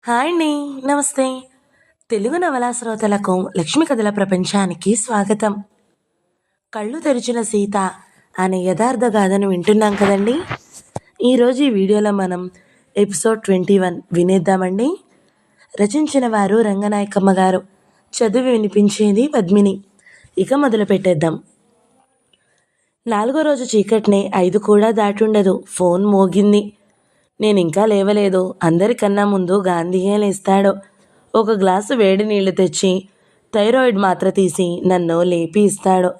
Hi అండి. నమస్తే. తెలుగు నవలా శ్రోతలకు లక్ష్మి కథల ప్రపంచానికి స్వాగతం. కళ్ళు తెరిచిన సీత అనే యథార్థ గాథను వింటున్నాం కదండి. ఈరోజు ఈ వీడియోలో మనం ఎపిసోడ్ 21 వినేద్దామండి. రచించిన వారు రంగనాయకమ్మ గారు, చదివి వినిపించేది పద్మిని. ఇక మొదలు పెట్టేద్దాం. 4వ రోజు చీకటినే 5 కూడా దాటుండదు. ఫోన్ మోగింది. నేనింకా లేవలేదు. అందరికన్నా ముందు గాంధీయే లేస్తాడు. ఒక గ్లాసు వేడి నీళ్లు తెచ్చి థైరాయిడ్ మాత్ర తీసి నన్ను లేపి ఇస్తాడు.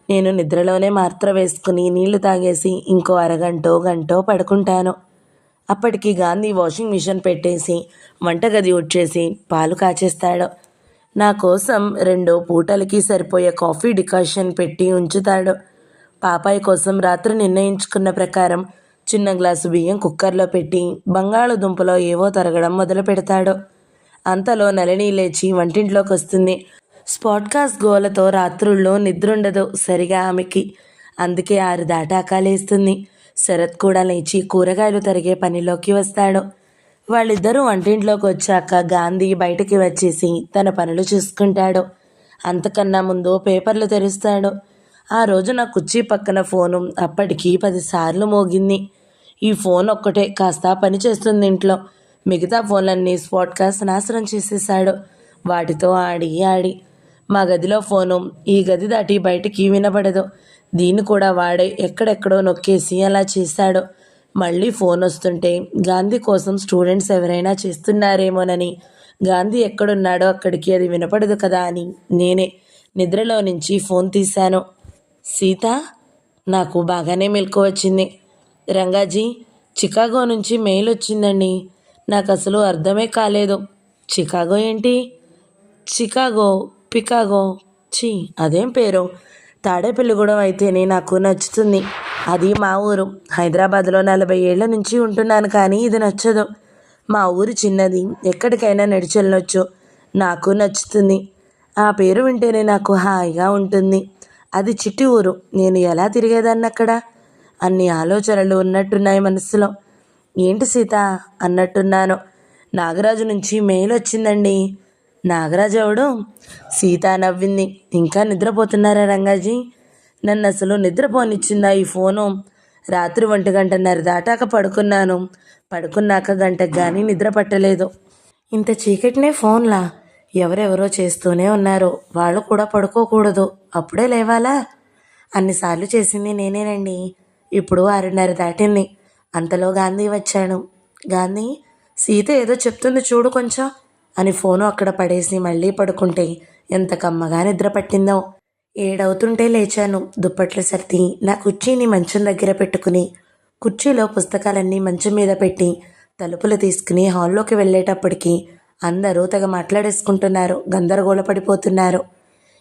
నేను నిద్రలోనే మాత్ర వేసుకుని నీళ్లు తాగేసి ఇంకో అరగంటో గంటో పడుకుంటాను. అప్పటికి గాంధీ వాషింగ్ మిషన్ పెట్టేసి వంటగది ఉడ్చేసి పాలు కాచేస్తాడు. నా కోసం 2 పూటలకి సరిపోయే కాఫీ డికాషన్ పెట్టి ఉంచుతాడు. పాపాయి కోసం రాత్రి నిర్ణయించుకున్న ప్రకారం చిన్న గ్లాసు బియ్యం కుక్కర్లో పెట్టి బంగాళదుంపలో ఏవో తరగడం మొదలు పెడతాడు. అంతలో నళిని లేచి వంటింట్లోకి వస్తుంది. స్పాట్కాస్ట్ గోలతో రాత్రుల్లో నిద్రుండదు సరిగా ఆమెకి. అందుకే 6 దాటాక లేస్తుంది. శరత్ కూడా లేచి కూరగాయలు తరిగే పనిలోకి వస్తాడు. వాళ్ళిద్దరూ వంటింట్లోకి వచ్చాక గాంధీ బయటికి వచ్చేసి తన పనులు చూసుకుంటాడు. అంతకన్నా ముందు పేపర్లు తెరుస్తాడు. ఆ రోజు నా కుర్చీ పక్కన ఫోను అప్పటికి 10 సార్లు మోగింది. ఈ ఫోన్ ఒక్కటే కాస్త పని చేస్తుంది ఇంట్లో. మిగతా ఫోన్లన్నీ స్పాట్కాస్ట్ నాశనం చేసేశాడు. వాటితో ఆడి ఆడి మా గదిలో ఫోను ఈ గది దాటి బయటికి వినపడదు. దీన్ని కూడా వాడే ఎక్కడెక్కడో నొక్కేసి అలా చేశాడు. మళ్ళీ ఫోన్ వస్తుంటే గాంధీ కోసం స్టూడెంట్స్ ఎవరైనా చేస్తున్నారేమోనని, గాంధీ ఎక్కడున్నాడో అక్కడికి అది వినపడదు కదా అని నేనే నిద్రలో నుంచి ఫోన్ తీశాను. సీత, నాకు బాగానే మెలకు వచ్చింది. రంగాజీ, చికాగో నుంచి మెయిల్ వచ్చిందండి. నాకు అసలు అర్థమే కాలేదు. చికాగో ఏంటి? చికాగో, పికాగో, ఛీ అదేం పేరు. తాడేపల్లిగూడెం అయితేనే నాకు నచ్చుతుంది. అది మా ఊరు. హైదరాబాద్లో 40 ఏళ్ల నుంచి ఉంటున్నాను, కానీ ఇది నచ్చదు. మా ఊరు చిన్నది, ఎక్కడికైనా నడిచెళ్ళొచ్చు. నాకు నచ్చుతుంది. ఆ పేరు వింటేనే నాకు హాయిగా ఉంటుంది. అది చిట్టి ఊరు. నేను ఎలా తిరిగేదాన్ని అక్కడ? అన్ని ఆలోచనలు ఉన్నట్టున్నాయి మనసులో. ఏంటి సీత అన్నట్టున్నాను. నాగరాజు నుంచి మెయిల్ వచ్చిందండి. నాగరాజు ఎవడు? సీత నవ్వింది. ఇంకా నిద్రపోతున్నారా రంగాజీ? నన్ను అసలు నిద్రపోనిచ్చిందా ఈ ఫోను? రాత్రి 1:30 దాటాక పడుకున్నాను. పడుకున్నాక గంటకు కానీ నిద్ర పట్టలేదు. ఇంత చీకటినే ఫోన్లా? ఎవరెవరో చేస్తూనే ఉన్నారు. వాళ్ళు కూడా పడుకోకూడదు, అప్పుడే లేవాలా? అన్నిసార్లు చేసింది నేనేనండి. ఇప్పుడు 6:30 దాటింది. అంతలో గాంధీ వచ్చాడు. గాంధీ, సీత ఏదో చెప్తుంది చూడు కొంచెం అని ఫోను అక్కడ పడేసి మళ్ళీ పడుకుంటే ఎంత కమ్మగా నిద్ర పట్టిందో. 7 అవుతుంటే లేచాను. దుప్పట్లు సర్ది నా కుర్చీని మంచం దగ్గర పెట్టుకుని కుర్చీలో పుస్తకాలన్నీ మంచం మీద పెట్టి తలుపులు తీసుకుని హాల్లోకి వెళ్ళేటప్పటికి అందరూ తెగ మాట్లాడేసుకుంటున్నారు. గందరగోళ పడిపోతున్నారు.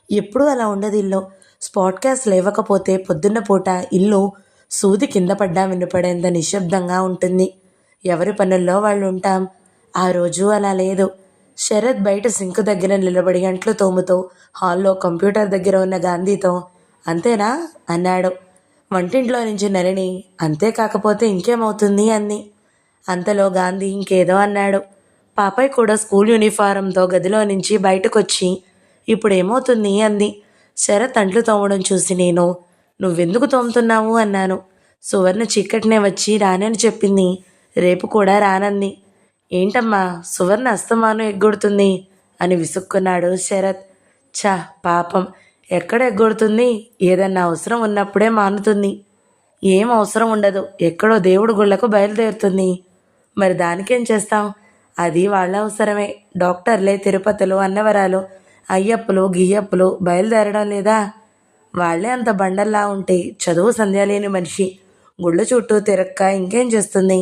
ఎప్పుడూ అలా ఉండదు ఇల్లు. స్పాట్కాస్ట్ లేవకపోతే పొద్దున్న పూట ఇల్లు సూది కింద పడ్డా వినపడేంత నిశ్శబ్దంగా ఉంటుంది. ఎవరి పనుల్లో వాళ్ళు ఉంటాం. ఆ రోజు అలా లేదు. శరత్ బయట సింక్ దగ్గర నిలబడి అంట్లు తోముతూ హాల్లో కంప్యూటర్ దగ్గర ఉన్న గాంధీతో అంతేనా అన్నాడు. వంటింట్లో నుంచి నళిని అంతే కాకపోతే ఇంకేమవుతుంది అంది. అంతలో గాంధీ ఇంకేదో అన్నాడు. పాపయ్య కూడా స్కూల్ యూనిఫారంతో గదిలో నుంచి బయటకొచ్చి ఇప్పుడేమవుతుంది అంది. శరత్ అంట్లు తోమడం చూసి నేను నువ్వెందుకు తోముతున్నావు అన్నాను. సువర్ణ చీకటినే వచ్చి రానని చెప్పింది. రేపు కూడా రానంది. ఏంటమ్మా సువర్ణ అస్తమానం ఎగ్గొడుతుంది అని విసుక్కున్నాడు శరత్. ఛా పాపం, ఎక్కడ ఎగ్గొడుతుంది? ఏదన్నా అవసరం ఉన్నప్పుడే మానుతుంది. ఏం అవసరం ఉండదు. ఎక్కడో దేవుడి గుళ్ళకు బయలుదేరుతుంది. మరి దానికేం చేస్తాం? అది వాళ్ళ అవసరమే. డాక్టర్లే తిరుపతిలో, అన్నవరాలు, అయ్యప్పలు గియ్యప్పలు బయలుదేరడం లేదా? వాళ్లే అంత బండల్లా ఉంటే చదువు సంధ్య లేని మనిషి గుళ్ళు చుట్టూ తిరక్క ఇంకేం చేస్తుంది?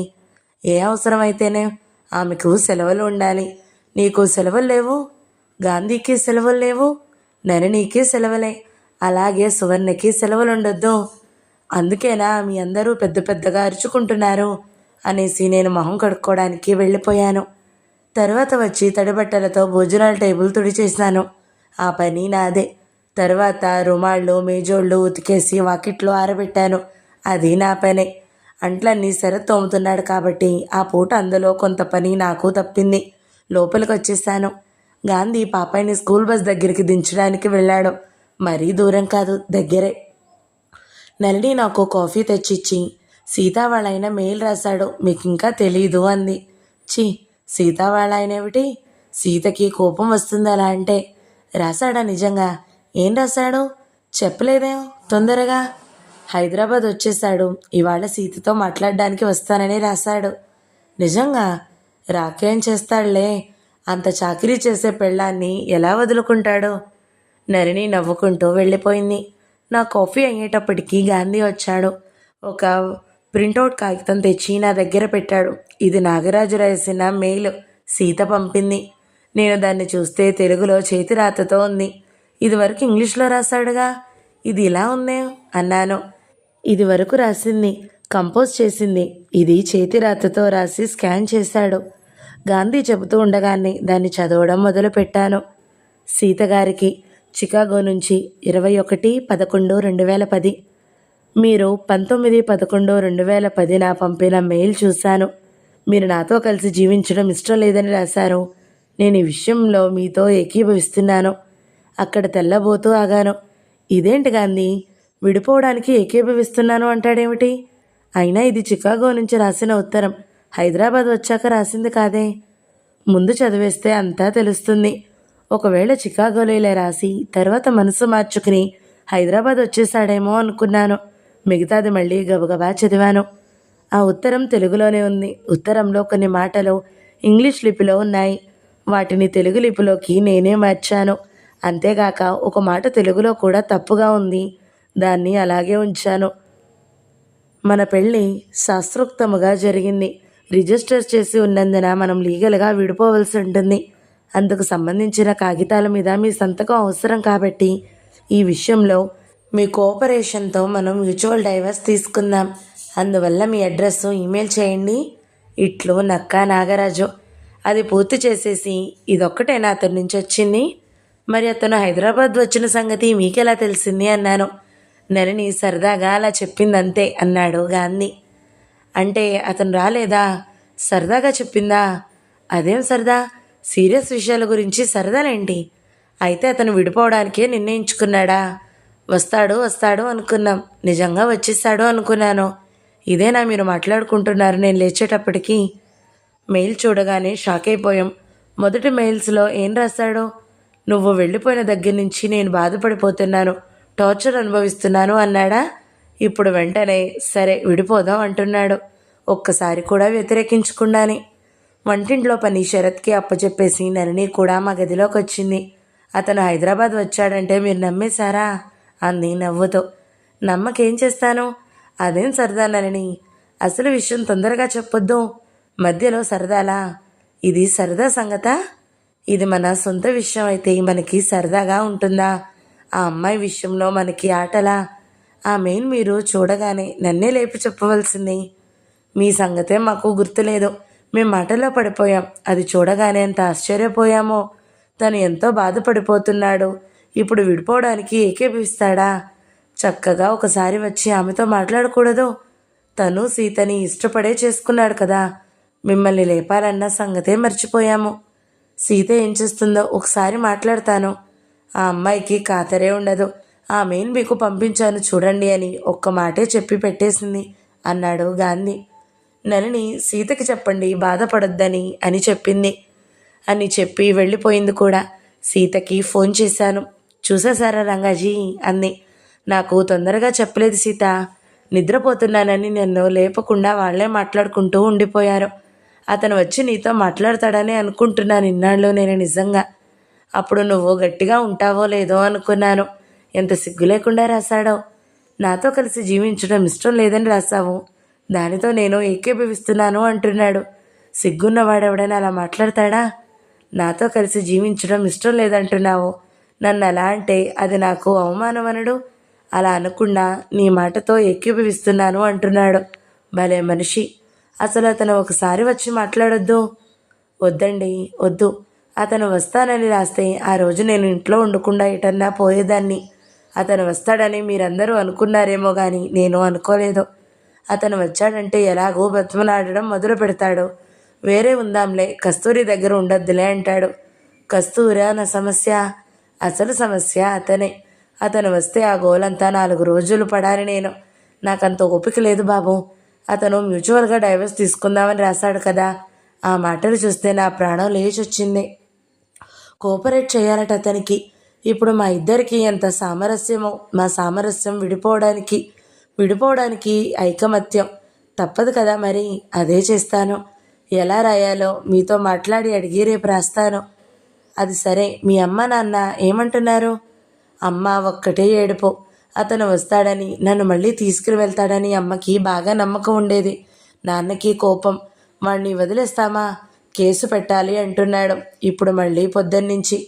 ఏ అవసరమైతేనే ఆమెకు సెలవులు ఉండాలి. నీకు సెలవులు లేవు, గాంధీకి సెలవులు లేవు, నళినికి సెలవులే. అలాగే సువర్ణకి సెలవులు ఉండొద్దు. అందుకేనా మీ అందరూ పెద్ద పెద్దగా అరుచుకుంటున్నారు అనేసి నేను మొహం కడుక్కోవడానికి వెళ్ళిపోయాను. తర్వాత వచ్చి తడిబట్టలతో భోజనాల టేబుల్ తుడిచేశాను. ఆ పని నాదే. తర్వాత రుమాళ్ళు మేజోళ్ళు ఉతికేసి వాకిట్లో ఆరబెట్టాను. అది నా పనే. అంట్లన్నీ శరత్ తోముతున్నాడు కాబట్టి ఆ పూట అందులో కొంత పని నాకు తప్పింది. లోపలికి వచ్చేసాను. గాంధీ పాపాయిని స్కూల్ బస్ దగ్గరికి దించడానికి వెళ్ళాడు. మరీ దూరం కాదు, దగ్గరే. నళిని నాకు కాఫీ తెచ్చిచ్చి, సీతా వాళ్ళ ఆయన మెయిల్ రాశాడు, మీకు ఇంకా తెలీదు అంది. ఛీ, సీతా వాళ్ళ ఆయన ఏమిటి? సీతకి కోపం వస్తుంది అలా అంటే. రాశాడా నిజంగా? ఏం రాశాడు? చెప్పలేదేం తొందరగా. హైదరాబాద్ వచ్చేశాడు, ఇవాళ సీతతో మాట్లాడడానికి వస్తానని రాశాడు. నిజంగా? రాకేం చేస్తాడులే, అంత చాకిరీ చేసే పెళ్ళాన్ని ఎలా వదులుకుంటాడు? నరిని నవ్వుకుంటూ వెళ్ళిపోయింది. నా కాఫీ అయ్యేటప్పటికీ గాంధీ వచ్చాడు. ఒక ప్రింటౌట్ కాగితం తెచ్చి నా దగ్గర పెట్టాడు. ఇది నాగరాజు రాసిన మెయిల్, సీత పంపింది. నేను దాన్ని చూస్తే తెలుగులో చేతి రాతతో ఉంది. ఇదివరకు ఇంగ్లీష్లో రాశాడుగా, ఇది ఇలా ఉందే అన్నాను. ఇది వరకు రాసింది కంపోజ్ చేసింది, ఇది చేతి రాతతో రాసి స్కాన్ చేశాడు. గాంధీ చెబుతూ ఉండగానే దాన్ని చదవడం మొదలుపెట్టాను. సీతగారికి చికాగో నుంచి 21/11/2010. మీరు 19/11/2010 పంపిన మెయిల్ చూశాను. మీరు నాతో కలిసి జీవించడం ఇష్టం లేదని రాశారు. నేను ఈ విషయంలో మీతో ఏకీభవిస్తున్నాను. అక్కడ తెల్లబోతూ ఆగాను. ఇదేంటి గాంధీ, విడిపోవడానికి ఏకీభవిస్తున్నాను అంటాడేమిటి? అయినా ఇది చికాగో నుంచి రాసిన ఉత్తరం, హైదరాబాద్ వచ్చాక రాసింది కాదే. ముందు చదివేస్తే అంతా తెలుస్తుంది. ఒకవేళ చికాగోలో ఇలా రాసి తర్వాత మనసు మార్చుకుని హైదరాబాద్ వచ్చేసాడేమో అనుకున్నాను. మిగతాది మళ్ళీ గబగబా చదివాను. ఆ ఉత్తరం తెలుగులోనే ఉంది. ఉత్తరంలో కొన్ని మాటలు ఇంగ్లీష్ లిపిలో ఉన్నాయి. వాటిని తెలుగు లిపిలోకి నేనే మార్చాను. అంతేగాక ఒక మాట తెలుగులో కూడా తప్పుగా ఉంది, దాన్ని అలాగే ఉంచాను. మన పెళ్ళి శాస్త్రోక్తముగా జరిగింది. రిజిస్టర్ చేసి ఉన్నందున మనం లీగల్గా విడిపోవలసి ఉంటుంది. అందుకు సంబంధించిన కాగితాల మీద మీ సంతకం అవసరం కాబట్టి ఈ విషయంలో మీ కోఆపరేషన్తో మనం మ్యూచువల్ డైవర్స్ తీసుకుందాం. అందువల్ల మీ అడ్రస్ ఈమెయిల్ చేయండి. ఇట్లు నక్కా నాగరాజు. అది పూర్తి చేసేసి, ఇదొక్కటేనా అతని నుంచి వచ్చింది? మరి అతను హైదరాబాద్ వచ్చిన సంగతి మీకెలా తెలిసింది అన్నాను. నలిని సరదాగా అలా చెప్పిందంతే అన్నాడు గాంధీ. అంటే అతను రాలేదా? సరదాగా చెప్పిందా? అదేం సరదా? సీరియస్ విషయాల గురించి సరదాలేంటి? అయితే అతను విడిపోవడానికే నిర్ణయించుకున్నాడా? వస్తాడు వస్తాడు అనుకున్నాం, నిజంగా వచ్చేసాడు అనుకున్నాను. ఇదేనా మీరు మాట్లాడుకుంటున్నారు నేను లేచేటప్పటికి? మెయిల్ చూడగానే షాక్ అయిపోయాం. మొదటి మెయిల్స్లో ఏం రాశాడో? నువ్వు వెళ్ళిపోయిన దగ్గర నుంచి నేను బాధపడిపోతున్నాను, టార్చర్ అనుభవిస్తున్నాను అన్నాడా? ఇప్పుడు వెంటనే సరే విడిపోదాం అంటున్నాడు. ఒక్కసారి కూడా వ్యతిరేకించకుండానే. వంటింట్లో పని శరత్కి అప్పచెప్పేసి నలిని కూడా మా గదిలోకి వచ్చింది. అతను హైదరాబాద్ వచ్చాడంటే మీరు నమ్మేశారా అంది నవ్వుతో. నమ్మకేం చేస్తాను? అదేం సరదా నలిని, అసలు విషయం తొందరగా చెప్పొద్దు. మధ్యలో సరదాలా? ఇది సరదా సంగతా? ఇది మన సొంత విషయం అయితే మనకి సరదాగా ఉంటుందా? ఆ అమ్మాయి విషయంలో మనకి ఆటలా? ఆ మెయిల్ మీరు చూడగానే నన్నే లేపి చెప్పవలసింది. మీ సంగతే మాకు గుర్తులేదు. మేము మాటల్లో పడిపోయాం. అది చూడగానే ఎంత ఆశ్చర్యపోయామో. తను ఎంతో బాధపడిపోతున్నాడు. ఇప్పుడు విడిపోవడానికి ఏకీభవిస్తాడా? చక్కగా ఒకసారి వచ్చి ఆమెతో మాట్లాడకూడదు? తను సీతని ఇష్టపడే చేసుకున్నాడు కదా. మిమ్మల్ని లేపాలన్న సంగతే మర్చిపోయాము. సీత ఏం చేస్తుందో ఒకసారి మాట్లాడతాను. ఆ అమ్మాయికి కాతరే ఉండదు. ఆమెను మీకు పంపించాను చూడండి అని ఒక్క మాటే చెప్పి పెట్టేసింది అన్నాడు గాంధీ. నలిని సీతకి చెప్పండి బాధపడొద్దని అని చెప్పింది అని చెప్పి వెళ్ళిపోయింది కూడా. సీతకి ఫోన్ చేశాను. చూసేశారా రంగాజీ అంది. నాకు తొందరగా చెప్పలేదు సీత, నిద్రపోతున్నానని నన్ను లేపకుండా వాళ్లే మాట్లాడుకుంటూ ఉండిపోయారు. అతను వచ్చి నీతో మాట్లాడతాడని అనుకుంటున్నాను ఇన్నాళ్ళు నేను నిజంగా. అప్పుడు నువ్వు గట్టిగా ఉంటావో లేదో అనుకున్నాను. ఎంత సిగ్గు లేకుండా రాశాడో. నాతో కలిసి జీవించడం ఇష్టం లేదని రాశావు, దానితో నేను ఏకీభవిస్తున్నాను అంటున్నాడు. సిగ్గున్నవాడెవడైనా అలా మాట్లాడతాడా? నాతో కలిసి జీవించడం ఇష్టం లేదంటున్నావు. నన్ను అలా అంటే అది నాకు అవమానమనడు. అలా అనకుండా నీ మాటతో ఏకీభవిస్తున్నాను అంటున్నాడు. భలే మనిషి. అసలు అతను ఒకసారి వచ్చి మాట్లాడొద్దు? వద్దండి వద్దు. అతను వస్తానని రాస్తే ఆ రోజు నేను ఇంట్లో ఉండకుండా ఎటన్నా పోయేదాన్ని. అతను వస్తాడని మీరందరూ అనుకున్నారేమో కానీ నేను అనుకోలేదు. అతను వచ్చాడంటే ఎలాగో బతిమలాడడం మొదలు పెడతాడు. వేరే ఉందాంలే, కస్తూరి దగ్గర ఉండొద్దులే అంటాడు. కస్తూరా నా సమస్య? అసలు సమస్య అతనే. అతను వస్తే ఆ గోలంతా 4 రోజులు పడాలి నేను. నాకంత ఓపిక లేదు బాబు. అతను మ్యూచువల్గా డైవర్స్ తీసుకుందామని రాశాడు కదా, ఆ మాటలు చూస్తే నా ప్రాణం లేచొచ్చింది. కోఆపరేట్ చేయాలట అతనికి. ఇప్పుడు మా ఇద్దరికి ఎంత సామరస్యమో, మా సామరస్యం విడిపోవడానికి ఐకమత్యం. తప్పదు కదా మరి, అదే చేస్తాను. ఎలా రాయాలో మీతో మాట్లాడి అడిగి రేపు రాస్తాను. అది సరే, మీ అమ్మ నాన్న ఏమంటున్నారు? అమ్మ ఒక్కటే ఏడుపు. అతను వస్తాడని, నన్ను మళ్ళీ తీసుకుని వెళ్తాడని అమ్మకి బాగా నమ్మకం ఉండేది. నాన్నకి కోపం. వాణ్ణి వదిలేస్తామా, కేసు పెట్టాలి అంటున్నాడు. ఇప్పుడు మళ్ళీ పొద్దున్నుంచి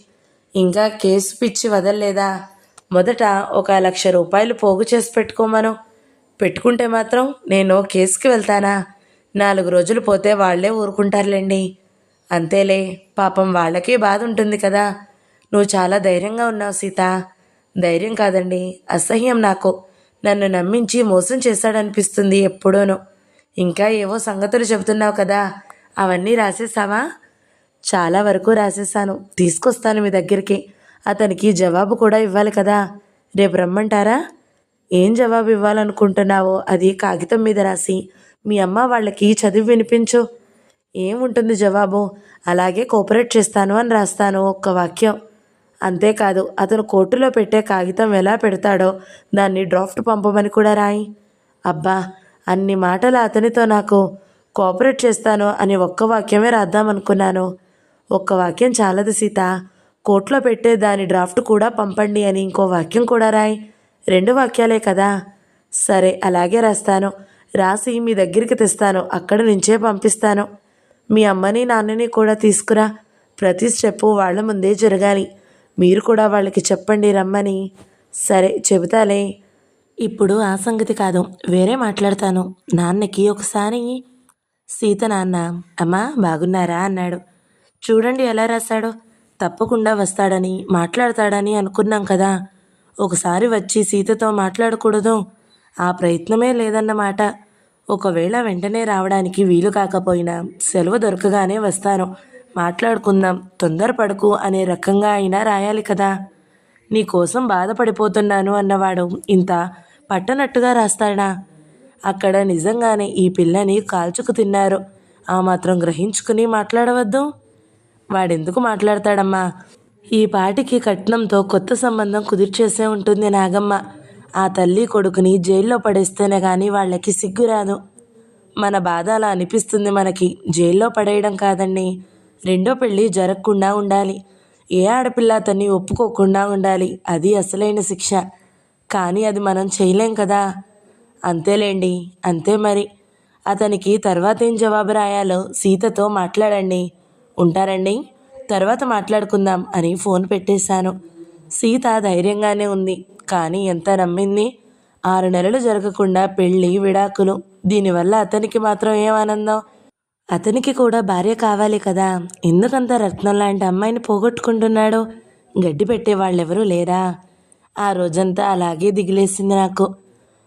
ఇంకా కేసు పిచ్చి వదలలేదా? మొదట 1,00,000 రూపాయలు పోగు చేసి పెట్టుకోమను. పెట్టుకుంటే మాత్రం నేను కేసుకి వెళ్తానా? 4 రోజులు పోతే వాళ్లే ఊరుకుంటారులేండి. అంతేలే, పాపం వాళ్ళకి బాధ ఉంటుంది కదా. నువ్వు చాలా ధైర్యంగా ఉన్నావు సీత. ధైర్యం కాదండి, అసహ్యం నాకు. నన్ను నమ్మించి మోసం చేశాడనిపిస్తుంది ఎప్పుడూను. ఇంకా ఏవో సంగతులు చెబుతున్నావు కదా, అవన్నీ రాసేసావా? చాలా వరకు రాసేసాను. తీసుకొస్తాను మీ దగ్గరికి. అతనికి జవాబు కూడా ఇవ్వాలి కదా. రేపు రమ్మంటారా? ఏం జవాబు ఇవ్వాలనుకుంటున్నావో అది కాగితం మీద రాసి మీ అమ్మ వాళ్ళకి చదివి వినిపించు. ఏముంటుంది జవాబు? అలాగే కోఆపరేట్ చేస్తాను అని రాస్తాను, ఒక్క వాక్యం. అంతేకాదు, అతను కోర్టులో పెట్టే కాగితం ఎలా పెడతాడో దాన్ని డ్రాఫ్ట్ పంపమని కూడా రాయి. అబ్బా, అన్ని మాటలు అతనితో నాకు కోఆపరేట్ చేస్తాను అని ఒక్క వాక్యమే రాద్దామనుకున్నాను. ఒక్క వాక్యం చాలదు సీత. కోర్టులో పెట్టే దాని డ్రాఫ్ట్ కూడా పంపండి అని ఇంకో వాక్యం కూడా రాయి. 2 వాక్యాలే కదా. సరే, అలాగే రాస్తాను. రాసి మీ దగ్గరికి తెస్తాను. అక్కడి నుంచే పంపిస్తాను. మీ అమ్మని నాన్నని కూడా తీసుకురా. ప్రతి స్టెప్పు వాళ్ళ ముందే జరగాలి. మీరు కూడా వాళ్ళకి చెప్పండి రమ్మని. సరే, చెబుతాలే. ఇప్పుడు ఆ సంగతి కాదు, వేరే మాట్లాడతాను. నాన్నకి ఒకసారి సీత నాన్న, అమ్మా బాగున్నారా అన్నాడు. చూడండి ఎలా రాశాడో. తప్పకుండా వస్తాడని, మాట్లాడతాడని అనుకున్నాం కదా. ఒకసారి వచ్చి సీతతో మాట్లాడకూడదు? ఆ ప్రయత్నమే లేదన్నమాట. ఒకవేళ వెంటనే రావడానికి వీలు కాకపోయినా సెలవు దొరకగానే వస్తాను, మాట్లాడుకుందాం, తొందరపడకు అనే రకంగా అయినా రాయాలి కదా. నీకోసం బాధపడిపోతున్నాను అన్నవాడు ఇంత పట్టనట్టుగా రాస్తాడా? అక్కడ నిజంగానే ఈ పిల్లని కాల్చుకు తిన్నారు. ఆ మాత్రం గ్రహించుకుని మాట్లాడవద్దు? వాడెందుకు మాట్లాడతాడమ్మా? ఈ పాటికి కట్నంతో కొత్త సంబంధం కుదిర్చేసే ఉంటుంది నాగమ్మ. ఆ తల్లి కొడుకుని జైల్లో పడేస్తేనే కానీ వాళ్ళకి సిగ్గురాదు. మన బాధ అలా అనిపిస్తుంది మనకి. జైల్లో పడేయడం కాదండి, రెండో పెళ్ళి జరగకుండా ఉండాలి. ఏ ఆడపిల్ల అతన్ని ఒప్పుకోకుండా ఉండాలి. అది అసలైన శిక్ష. కానీ అది మనం చేయలేం కదా. అంతేలేండి, అంతే మరి. అతనికి తర్వాత ఏం జవాబు రాయాలో సీతతో మాట్లాడండి. ఉంటారండి, తర్వాత మాట్లాడుకుందాం అని ఫోన్ పెట్టేశాను. సీత ధైర్యంగానే ఉంది, కానీ ఎంత నమ్మింది. 6 నెలలు జరగకుండా పెళ్ళి, విడాకులు. దీనివల్ల అతనికి మాత్రం ఏం ఆనందం? అతనికి కూడా భార్య కావాలి కదా. ఎందుకంత రత్నం లాంటి అమ్మాయిని పోగొట్టుకుంటున్నాడు? గడ్డి పెట్టే వాళ్ళెవరూ లేరా? ఆ రోజంతా అలాగే దిగిలేసింది నాకు.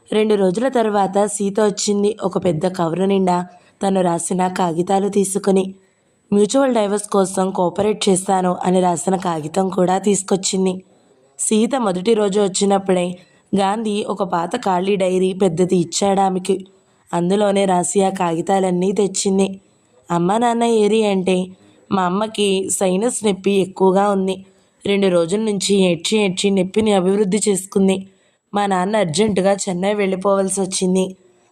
2 రోజుల తర్వాత సీత వచ్చింది, ఒక పెద్ద కవరు నిండా తను రాసిన కాగితాలు తీసుకుని. మ్యూచువల్ డైవర్స్ కోసం కోఆపరేట్ చేస్తాను అని రాసిన కాగితం కూడా తీసుకొచ్చింది. సీత మొదటి రోజు వచ్చినప్పుడే గాంధీ ఒక పాత ఖాళీ డైరీ పెద్దది ఇచ్చాడు ఆమెకి. అందులోనే రాసి ఆ కాగితాలన్నీ తెచ్చింది. అమ్మ నాన్న ఏరి అంటే, మా అమ్మకి సైనస్ నొప్పి ఎక్కువగా ఉంది. 2 రోజుల నుంచి ఏడ్చి నొప్పిని అభివృద్ధి చేసుకుంది. మా నాన్న అర్జెంటుగా చెన్నై వెళ్ళిపోవాల్సి వచ్చింది.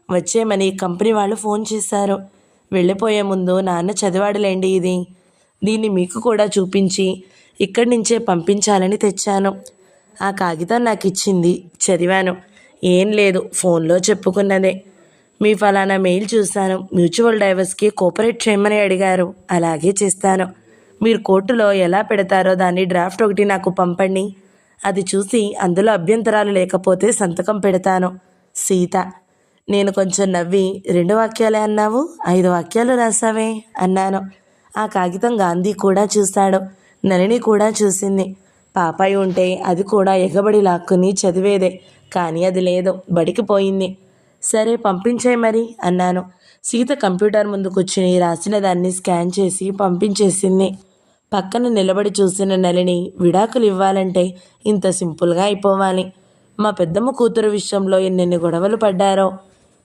వచ్చేమని కంపెనీ వాళ్ళు ఫోన్ చేశారు. వెళ్ళిపోయే ముందు నాన్న చదివాడులేండి ఇది. దీన్ని మీకు కూడా చూపించి ఇక్కడి నుంచే పంపించాలని తెచ్చాను. ఆ కాగితం నాకు ఇచ్చింది. చదివాను. ఏం లేదు, ఫోన్లో చెప్పుకున్నదే. మీ ఫలానా మెయిల్ చూశాను. మ్యూచువల్ డైవర్స్కి కోఆపరేట్ చేయమని అడిగారు. అలాగే చేస్తాను. మీరు కోర్టులో ఎలా పెడతారో దాన్ని డ్రాఫ్ట్ ఒకటి నాకు పంపండి. అది చూసి అందులో అభ్యంతరాలు లేకపోతే సంతకం పెడతాను. సీత. నేను కొంచెం నవ్వి, 2 వాక్యాలే అన్నావు, 5 వాక్యాలు రాసావే అన్నాను. ఆ కాగితం గాంధీ కూడా చూశాడు. నళిని కూడా చూసింది. పాపాయి ఉంటే అది కూడా ఎగబడి లాక్కుని చదివేదే. కానీ అది లేదు, బడికి పోయింది. సరే పంపించే మరి అన్నాను. సీత కంప్యూటర్ ముందు కూర్చుని రాసిన దాన్ని స్కాన్ చేసి పంపించేసింది. పక్కన నిలబడి చూసిన నళిని విడాకులు ఇవ్వాలంటే ఇంత సింపుల్గా అయిపోవాలి. మా పెద్దమ్మ కూతురు విషయంలో ఎన్నెన్ని గొడవలు పడ్డారో.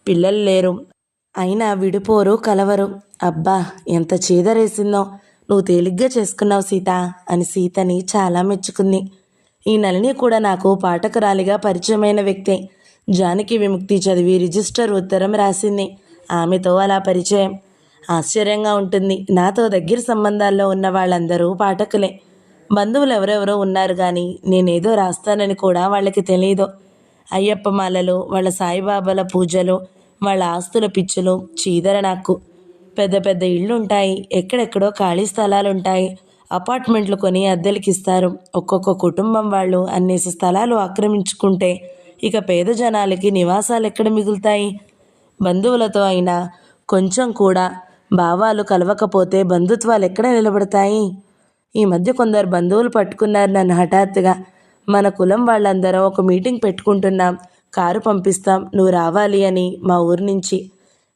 పిల్లలు లేరు, అయినా విడిపోరు కలవరు. అబ్బా ఎంత చీదరేసిందో. నువ్వు తేలిగ్గా చేసుకున్నావు సీత అని సీతని చాలా మెచ్చుకుంది. ఈ నళిని కూడా నాకు పాఠకురాలిగా పరిచయమైన వ్యక్తే. జానకి విముక్తి చదివి రిజిస్టర్ ఉత్తరం రాసింది. ఆమెతో అలా పరిచయం. ఆశ్చర్యంగా ఉంటుంది. నాతో దగ్గర సంబంధాల్లో ఉన్న వాళ్ళందరూ పాఠకులే. బంధువులు ఎవరెవరో ఉన్నారు కానీ నేనేదో రాస్తానని కూడా వాళ్ళకి తెలియదు. అయ్యప్ప మాలలు, వాళ్ళ సాయిబాబాల పూజలు, వాళ్ళ ఆస్తుల పిచ్చులు చీదర నాకు. పెద్ద పెద్ద ఇళ్ళుంటాయి, ఎక్కడెక్కడో ఖాళీ స్థలాలుంటాయి. అపార్ట్మెంట్లు కొని అద్దెలకిస్తారు. ఒక్కొక్క కుటుంబం వాళ్ళు అన్నేసి స్థలాలు ఆక్రమించుకుంటే ఇక పేద జనాలకి నివాసాలు ఎక్కడ మిగులుతాయి? బంధువులతో అయినా కొంచెం కూడా భావాలు కలవకపోతే బంధుత్వాలు ఎక్కడ నిలబడతాయి? ఈ మధ్య కొందరు బంధువులు పట్టుకున్నారు నన్ను హఠాత్తుగా. మన కులం వాళ్ళందరం ఒక మీటింగ్ పెట్టుకుంటున్నాం, కారు పంపిస్తాం, నువ్వు రావాలి అని మా ఊరి నుంచి.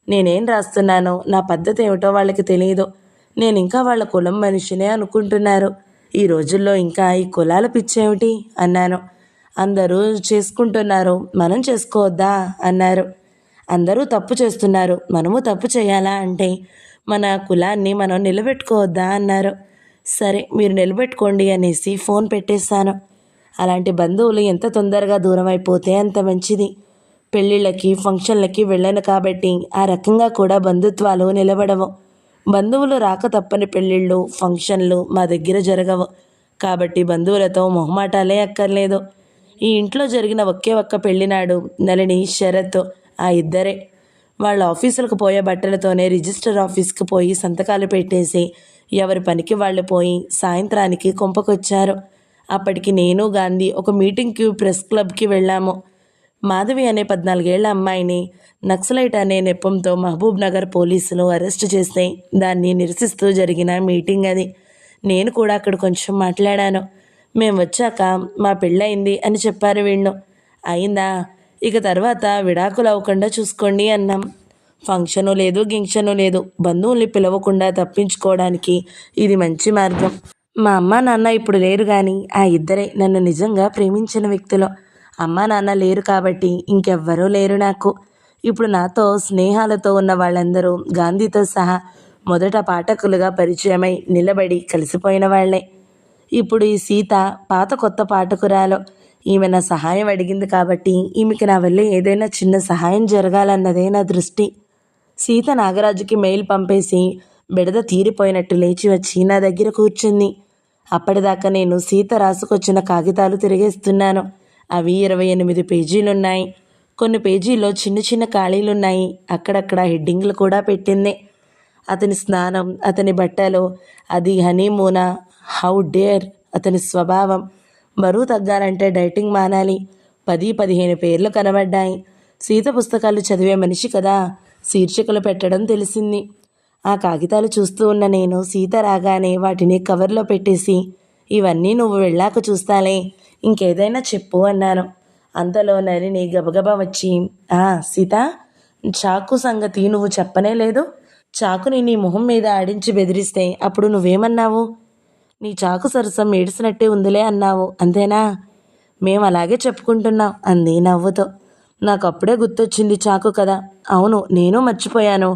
నేనేం రాస్తున్నానో నా పద్ధతి ఏమిటో వాళ్ళకి తెలియదు. నేను ఇంకా వాళ్ళ కులం మనిషినే అనుకుంటున్నారు. ఈ రోజుల్లో ఇంకా ఈ కులాల పిచ్చేమిటి అన్నాను. అందరూ చేసుకుంటున్నారు, మనం చేసుకోవద్దా అన్నారు. అందరూ తప్పు చేస్తున్నారు, మనము తప్పు చేయాలా అంటే మన కులాన్ని మనం నిలబెట్టుకోవద్దా అన్నారు. సరే మీరు నిలబెట్టుకోండి అనేసి ఫోన్ పెట్టేశాను. అలాంటి బంధువులు ఎంత తొందరగా దూరం అయిపోతే అంత మంచిది. పెళ్ళిళ్ళకి ఫంక్షన్లకి వెళ్ళను కాబట్టి ఆ రకంగా కూడా బంధుత్వాలు నిలబడవు. బంధువులు రాక తప్పని పెళ్ళిళ్ళు ఫంక్షన్లు మా దగ్గర జరగవు. కాబట్టి బంధువులతో మొహమాటాలే అక్కర్లేదు. ఈ ఇంట్లో జరిగిన ఒకే ఒక్క పెళ్ళినాడు నళిని, శరత్ ఆ ఇద్దరే. వాళ్ళ ఆఫీసులకు పోయే బట్టలతోనే రిజిస్టర్ ఆఫీస్కి పోయి సంతకాలు పెట్టేసి ఎవరి పనికి వాళ్ళు పోయి సాయంత్రానికి కొంపకొచ్చారు. అప్పటికి నేను గాంధీ ఒక మీటింగ్కి ప్రెస్ క్లబ్కి వెళ్ళాము. మాధవి అనే 14 ఏళ్ల అమ్మాయిని నక్సలైట్ అనే నెపంతో మహబూబ్ నగర్ పోలీసులు అరెస్ట్ చేస్తే దాన్ని నిరసిస్తూ జరిగిన మీటింగ్ అది. నేను కూడా అక్కడ కొంచెం మాట్లాడాను. మేము వచ్చాక మా పెళ్ళయింది అని చెప్పారు వీళ్ళు. అయిందా, ఇక తర్వాత విడాకులు అవ్వకుండా చూసుకోండి అన్నాం. ఫంక్షను లేదు, గింక్షను లేదు. బంధువుల్ని పిలవకుండా తప్పించుకోవడానికి ఇది మంచి మార్గం. మా అమ్మ నాన్న ఇప్పుడు లేరు కానీ ఆ ఇద్దరే నన్ను నిజంగా ప్రేమించిన వ్యక్తులు. అమ్మా నాన్న లేరు కాబట్టి ఇంకెవ్వరూ లేరు నాకు. ఇప్పుడు నాతో స్నేహాలతో ఉన్న వాళ్ళందరూ గాంధీతో సహా మొదట పాఠకులుగా పరిచయమై నిలబడి కలిసిపోయిన వాళ్లే. ఇప్పుడు ఈ సీత పాత కొత్త పాఠకురాలు. ఈమె నా సహాయం అడిగింది కాబట్టి ఈమెకి నా వల్ల ఏదైనా చిన్న సహాయం జరగాలన్నదే నా దృష్టి. సీత నాగరాజుకి మెయిల్ పంపేసి బెడద తీరిపోయినట్టు లేచి వచ్చి నా దగ్గర కూర్చుంది. అప్పటిదాకా నేను సీత రాసుకొచ్చిన కాగితాలు తిరిగేస్తున్నాను. అవి 28 పేజీలున్నాయి. కొన్ని పేజీల్లో చిన్న చిన్న ఖాళీలున్నాయి. అక్కడక్కడ హెడ్డింగ్లు కూడా పెట్టింది. అతని స్నానం, అతని బట్టలు, అది హనీమూనా, హౌ డేర్, అతని స్వభావం, బరువు తగ్గాలంటే డైటింగ్ మానాలి, 10-15 పేర్లు కనబడ్డాయి. సీత పుస్తకాలు చదివే మనిషి కదా, శీర్షికలు పెట్టడం తెలిసింది. ఆ కాగితాలు చూస్తూ ఉన్న నేను సీత రాగానే వాటిని కవర్లో పెట్టేసి, ఇవన్నీ నువ్వు వెళ్ళాక చూస్తాలే, ఇంకేదైనా చెప్పు అన్నాను. అంతలో నళిని గబగబా వచ్చి, సీత, చాకు సంగతి నువ్వు చెప్పనే లేదు. చాకుని నీ మొహం మీద ఆడించి బెదిరిస్తే అప్పుడు నువ్వేమన్నావు? నీ చాకు సరసం ఏడిసినట్టే ఉందిలే అన్నావు, అంతేనా? మేము అలాగే చెప్పుకుంటున్నాం అంది నవ్వుతో. నాకు అప్పుడే గుర్తొచ్చింది చాకు కదా. అవును, నేను మర్చిపోయాను.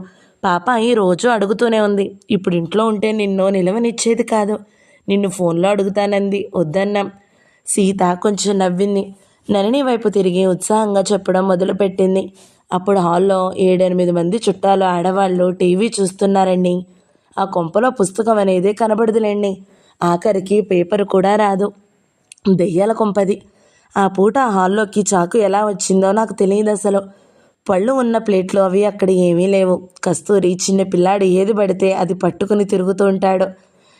పాపాయి రోజూ అడుగుతూనే ఉంది. ఇప్పుడు ఇంట్లో ఉంటే నిన్ను నిలవనిచ్చేది కాదు. నిన్ను ఫోన్లో అడుగుతానంది, వద్దన్నాం. సీత కొంచెం నవ్వింది. నళిని వైపు తిరిగి ఉత్సాహంగా చెప్పడం మొదలుపెట్టింది. అప్పుడు హాల్లో 7-8 మంది చుట్టాలు ఆడవాళ్ళు టీవీ చూస్తున్నారండి. ఆ కొంపలో పుస్తకం అనేదే కనబడదులేండి. ఆఖరికి పేపర్ కూడా రాదు. దెయ్యాల కొంపది. ఆ పూట హాల్లోకి చాకు ఎలా వచ్చిందో నాకు తెలియదు అసలు. పళ్ళు ఉన్న ప్లేట్లు అవి అక్కడ ఏమీ లేవు. కస్తూరి చిన్న పిల్లాడు ఏది పడితే అది పట్టుకుని తిరుగుతూ ఉంటాడు.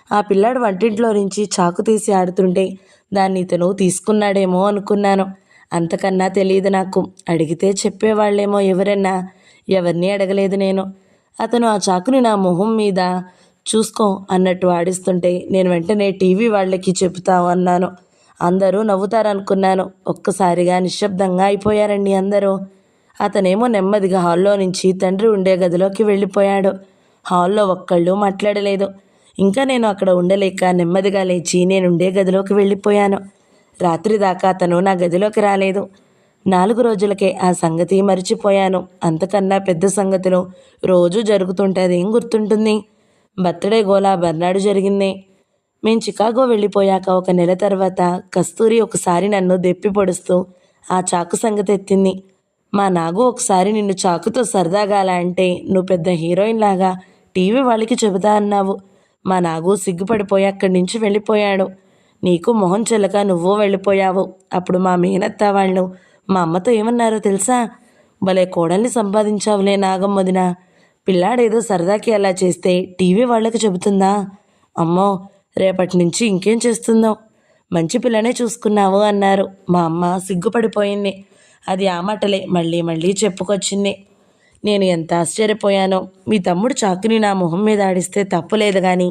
ఆ పిల్లాడు వంటింట్లో నుంచి చాకు తీసి ఆడుతుంటే దాన్ని ఇతను తీసుకున్నాడేమో అనుకున్నాను. అంతకన్నా తెలియదు నాకు. అడిగితే చెప్పేవాళ్ళేమో ఎవరన్నా. ఎవరిని అడగలేదు నేను. అతను ఆ చాకుని నా మొహం మీద చూసుకో అన్నట్టు ఆడిస్తుంటే నేను వెంటనే టీవీ వాళ్ళకి చెబుతావు అన్నాను. అందరూ నవ్వుతారనుకున్నాను. ఒక్కసారిగా నిశ్శబ్దంగా అయిపోయారండి అందరూ. అతనేమో నెమ్మదిగా హాల్లో నుంచి తండ్రి ఉండే గదిలోకి వెళ్ళిపోయాడు. హాల్లో ఒక్కళ్ళు మాట్లాడలేదు. ఇంకా నేను అక్కడ ఉండలేక నెమ్మదిగా లేచి నేనుండే గదిలోకి వెళ్ళిపోయాను. రాత్రి దాకా అతను నా గదిలోకి రాలేదు. 4 రోజులకే ఆ సంగతి మర్చిపోయాను. అంతకన్నా పెద్ద సంగతులు రోజూ జరుగుతుంటుంది, ఏం గుర్తుంటుంది? బర్త్డే గోలా బర్నాడు జరిగింది. మేం చికాగో వెళ్ళిపోయాక 1 నెల తర్వాత కస్తూరి ఒకసారి నన్ను దెప్పి పొడుస్తూ ఆ చాకు సంగతి ఎత్తింది. మా నాగు ఒకసారి నిన్ను చాకుతో సరదాగా అలా అంటే నువ్వు పెద్ద హీరోయిన్ లాగా టీవీ వాళ్ళకి చెబుతా అన్నావు. మా నాగు సిగ్గుపడిపోయి అక్కడి నుంచి వెళ్ళిపోయాడు. నీకు మొహం చెల్లక నువ్వు వెళ్ళిపోయావు. అప్పుడు మా మేనత్త వాళ్ళు మా అమ్మతో ఏమన్నారో తెలుసా? భలే కోడల్ని సంపాదించావులే నాగమ్మొదిన. పిల్లాడేదో సరదాకి అలా చేస్తే టీవీ వాళ్ళకి చెబుతుందా? అమ్మో, రేపటి నుంచి ఇంకేం చేస్తుందో. మంచి పిల్లనే చూసుకున్నావు అన్నారు. మా అమ్మ సిగ్గుపడిపోయింది. అది ఆ మాటలే మళ్ళీ మళ్ళీ చెప్పుకొచ్చింది. నేను ఎంత ఆశ్చర్యపోయానో. మీ తమ్ముడు చాకుని నా మొహం మీద ఆడిస్తే తప్పులేదు కానీ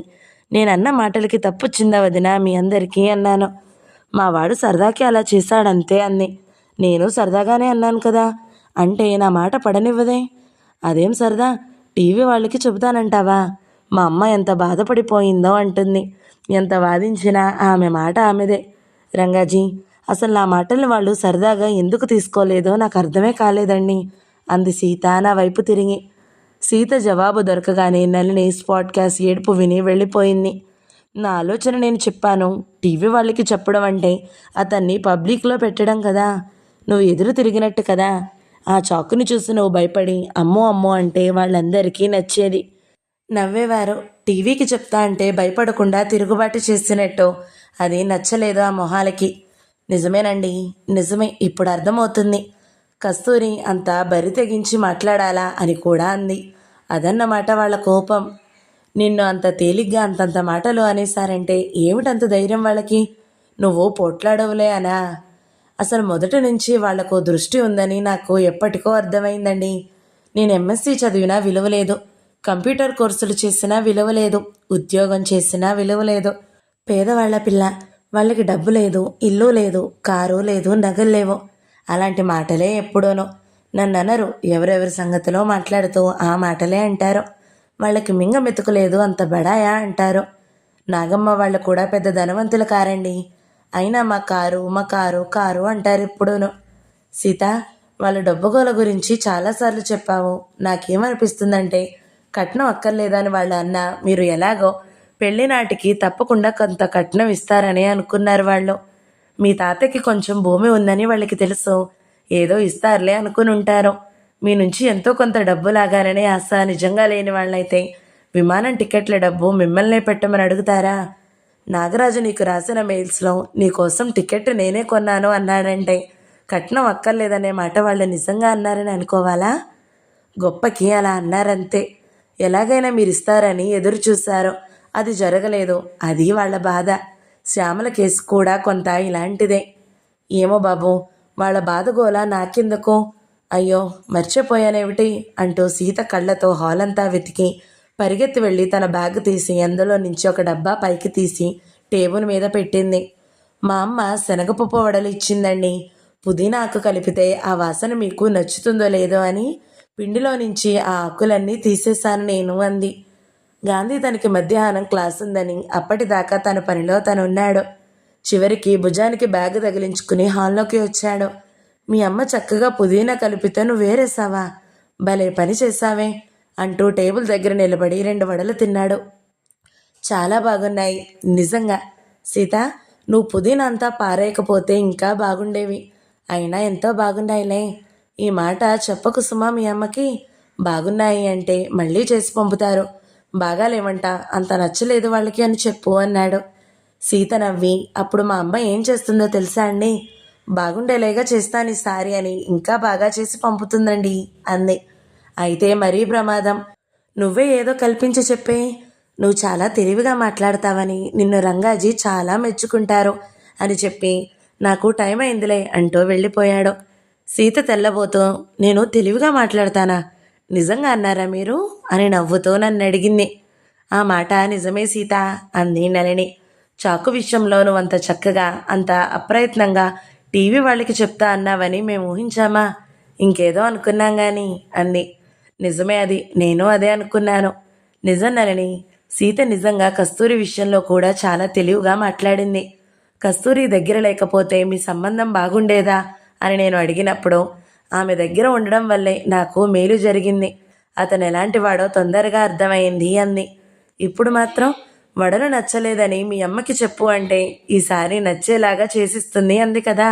నేనన్న మాటలకి తప్పొచ్చిందా వదినా మీ అందరికీ అన్నాను. మా వాడు సరదాకి అలా చేశాడంతే అంది. నేను సరదాగానే అన్నాను కదా. అంటే నా మాట పడనివ్వదే. అదేం సరదా, టీవీ వాళ్ళకి చెబుతానంటావా? మా అమ్మ ఎంత బాధపడిపోయిందో అంటుంది. ఎంత వాదించినా ఆమె మాట ఆమెదే. రంగాజీ, అసలు నా మాటల్ని వాళ్ళు సరదాగా ఎందుకు తీసుకోలేదో నాకు అర్థమే కాలేదండి అంది సీత నా వైపు తిరిగి. సీత జవాబు దొరకగానే నళిని స్పాట్కాస్ట్ ఏడుపు విని వెళ్ళిపోయింది. నా ఆలోచన నేను చెప్పాను. టీవీ వాళ్ళకి చెప్పడం అంటే అతన్ని పబ్లిక్లో పెట్టడం కదా. నువ్వు ఎదురు తిరిగినట్టు కదా. ఆ చాకుని చూసి నువ్వు భయపడి అమ్మో అమ్మో అంటే వాళ్ళందరికీ నచ్చేది. నవ్వేవారు. టీవీకి చెప్తా అంటే భయపడకుండా తిరుగుబాటు చేసినట్టు. అది నచ్చలేదు ఆ మొహాలకి. నిజమేనండి, నిజమే, ఇప్పుడు అర్థమవుతుంది. కస్తూరి అంత బరి తెగించి మాట్లాడాలా అని కూడా అంది. అదన్నమాట వాళ్ళ కోపం. నిన్ను అంత తేలిగ్గా అంతంత మాటలు అనేసారంటే ఏమిటంత ధైర్యం వాళ్ళకి? నువ్వు పోట్లాడవులే అనా? అసలు మొదటి నుంచి వాళ్లకు దృష్టి ఉందని నాకు ఎప్పటికో అర్థమైందండి. నేను ఎంఎస్సీ చదివినా విలువ లేదు, కంప్యూటర్ కోర్సులు చేసినా విలువ లేదు, ఉద్యోగం చేసినా విలువ లేదు. పేదవాళ్ల పిల్ల, వాళ్ళకి డబ్బు లేదు, ఇల్లు లేదు, కారు లేదు, నగలు లేవు. అలాంటి మాటలే ఎప్పుడూనో. నన్ను అనరు, ఎవరెవరి సంగతిలో మాట్లాడుతూ ఆ మాటలే అంటారు. వాళ్ళకి మింగ మెతుకులేదు, అంత బడాయా అంటారు. నాగమ్మ వాళ్ళు కూడా పెద్ద ధనవంతులు కారండి. అయినా మా కారు మా కారు కారు అంటారు ఎప్పుడూను. సీత, వాళ్ళ డబ్బుగోల గురించి చాలాసార్లు చెప్పావు. నాకేమనిపిస్తుందంటే కట్నం అక్కర్లేదని వాళ్ళు అన్నా మీరు ఎలాగో పెళ్లి నాటికి తప్పకుండా కొంత కట్నం ఇస్తారని అనుకున్నారు వాళ్ళు. మీ తాతకి కొంచెం భూమి ఉందని వాళ్ళకి తెలుసు. ఏదో ఇస్తారులే అనుకుని ఉంటారు. మీ నుంచి ఎంతో కొంత డబ్బు లాగాననే ఆశ. నిజంగా లేని వాళ్ళైతే విమానం టికెట్ల డబ్బు మిమ్మల్నే పెట్టమని అడుగుతారా? నాగరాజు నీకు రాసిన మెయిల్స్లో నీకోసం టికెట్ నేనే కొన్నాను అన్నాడంటే కట్నం అక్కర్లేదనే మాట వాళ్ళు నిజంగా అన్నారని అనుకోవాలా? గొప్పకి అలా అన్నారంతే. ఎలాగైనా మీరు ఇస్తారని ఎదురు చూశారు. అది జరగలేదు. అది వాళ్ళ బాధ. శ్యామల కేసు కూడా కొంత ఇలాంటిదే. ఏమో బాబు, వాళ్ళ బాధగోలా నాకెందుకు? అయ్యో మర్చిపోయానేమిటి అంటూ సీత కళ్ళతో హాలంతా వెతికి పరిగెత్తి వెళ్ళి తన బ్యాగ్ తీసి అందులో నుంచి ఒక డబ్బా పైకి తీసి టేబుల్ మీద పెట్టింది. మా అమ్మ శనగపప్పు వడలు ఇచ్చిందండి. పుదీనా ఆకు కలిపితే ఆ వాసన మీకు నచ్చుతుందో లేదో అని పిండిలో నుంచి ఆ ఆకులన్నీ తీసేశాను నేను అంది. గాంధీ తనకి మధ్యాహ్నం క్లాస్ ఉందని అప్పటిదాకా తన పనిలో తనున్నాడు. చివరికి భుజానికి బ్యాగ్ తగిలించుకుని హాల్లోకి వచ్చాడు. మీ అమ్మ చక్కగా పుదీనా కలిపితే నువ్వు వేరేసావా? భలే పని చేశావే అంటూ టేబుల్ దగ్గర నిలబడి 2 వడలు తిన్నాడు. చాలా బాగున్నాయి నిజంగా. సీత, నువ్వు పుదీనా అంతా పారేయకపోతే ఇంకా బాగుండేవి. అయినా ఎంతో బాగున్నాయిలే. ఈ మాట చెప్పకు సుమా మీ అమ్మకి. బాగున్నాయి అంటే మళ్ళీ చేసి పంపుతారు. బాగాలేమంట, అంత నచ్చలేదు వాళ్ళకి అని చెప్పు అన్నాడు. సీత నవ్వి, అప్పుడు మా అమ్మ ఏం చేస్తుందో తెలుసా అండి? బాగుండేలేగా చేస్తాను ఈసారి అని ఇంకా బాగా చేసి పంపుతుందండి అంది. అయితే మరీ ప్రమాదం. నువ్వే ఏదో కల్పించి చెప్పే. నువ్వు చాలా తెలివిగా మాట్లాడతావని నిన్ను రంగాజీ చాలా మెచ్చుకుంటారు అని చెప్పి నాకు టైం అయిందిలే అంటూ వెళ్ళిపోయాడు. సీత తెల్లబోతూ, నేను తెలివిగా మాట్లాడతానా? నిజంగా అన్నారా మీరు అని నవ్వుతూ నన్ను అడిగింది. ఆ మాట నిజమే సీత అంది నళిని. చాకు విషయంలో నువ్వంత చక్కగా అంత అప్రయత్నంగా టీవీ వాళ్ళకి చెప్తా అన్నావని మేము ఊహించామా? ఇంకేదో అనుకున్నాం కానీ అంది. నిజమే అది, నేను అదే అనుకున్నాను. నిజం నలిని, సీత నిజంగా కస్తూరి విషయంలో కూడా చాలా తెలివిగా మాట్లాడింది. కస్తూరి దగ్గర లేకపోతే మీ సంబంధం బాగుండేదా అని నేను అడిగినప్పుడు ఆమె దగ్గర ఉండడం వల్లే నాకు మేలు జరిగింది. అతను ఎలాంటి వాడో తొందరగా అర్థమైంది అంది. ఇప్పుడు మాత్రం వడలు నచ్చలేదని మీ అమ్మకి చెప్పు అంటే ఈసారి నచ్చేలాగా చేసిస్తుంది అంది కదా.